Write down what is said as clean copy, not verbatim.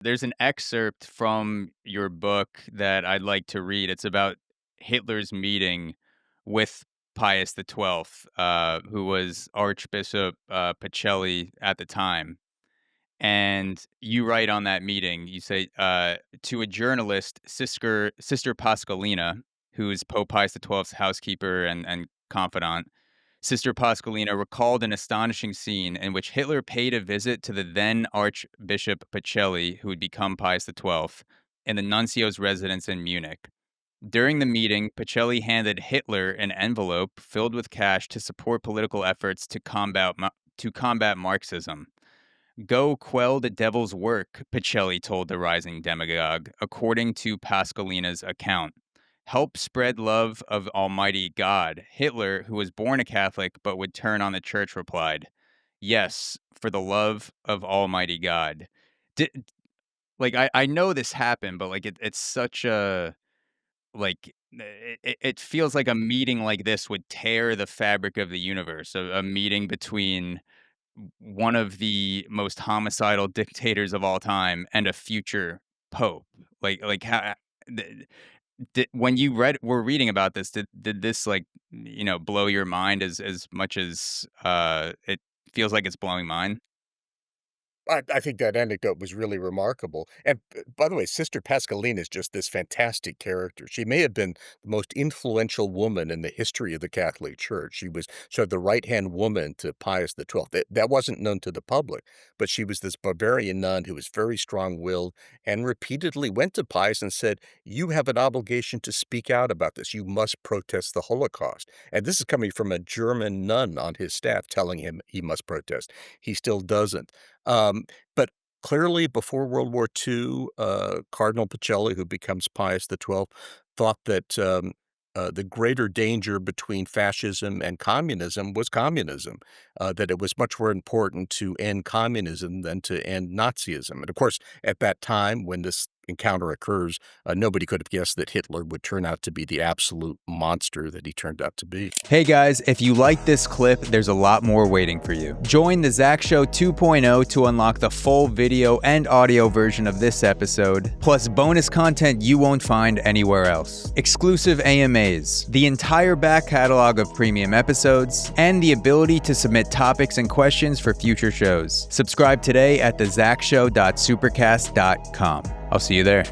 There's an excerpt from your book that I'd like to read. It's about Hitler's meeting with Pius XII, who was Archbishop Pacelli at the time. And you write on that meeting, you say, to a journalist, Sister Pascalina, who is Pope Pius XII's housekeeper and confidant, Sister Pascalina recalled an astonishing scene in which Hitler paid a visit to the then Archbishop Pacelli, who would become Pius XII, in the nuncio's residence in Munich. During the meeting, Pacelli handed Hitler an envelope filled with cash to support political efforts to combat Marxism. Go quell the devil's work, Pacelli told the rising demagogue, according to Pascalina's account. Help spread love of Almighty God. Hitler, who was born a Catholic but would turn on the church, replied, yes, for the love of Almighty God. Did, I know this happened, but it's such a, it feels like a meeting like this would tear the fabric of the universe, a meeting between one of the most homicidal dictators of all time and a future pope. How when you were reading about this, did this blow your mind as much as it feels like it's blowing mine? I think that anecdote was really remarkable, and, by the way, Sister Pascalina is just this fantastic character. She may have been the most influential woman in the history of the Catholic Church. She was sort of the right-hand woman to Pius XII. That wasn't known to the public, but she was this Bavarian nun who was very strong-willed and repeatedly went to Pius and said, "You have an obligation to speak out about this. You must protest the Holocaust." And this is coming from a German nun on his staff telling him he must protest. He still doesn't. But clearly before World War II, Cardinal Pacelli, who becomes Pius XII, thought that the greater danger between fascism and communism was communism, that it was much more important to end communism than to end Nazism. And of course, at that time, when this encounter occurs, nobody could have guessed that Hitler would turn out to be the absolute monster that he turned out to be. Hey guys, if you like this clip, there's a lot more waiting for you. Join the Zach Show 2.0 to unlock the full video and audio version of this episode, plus bonus content you won't find anywhere else. Exclusive AMAs, the entire back catalog of premium episodes, and the ability to submit topics and questions for future shows. Subscribe today at thezachshow.supercast.com. I'll see you there.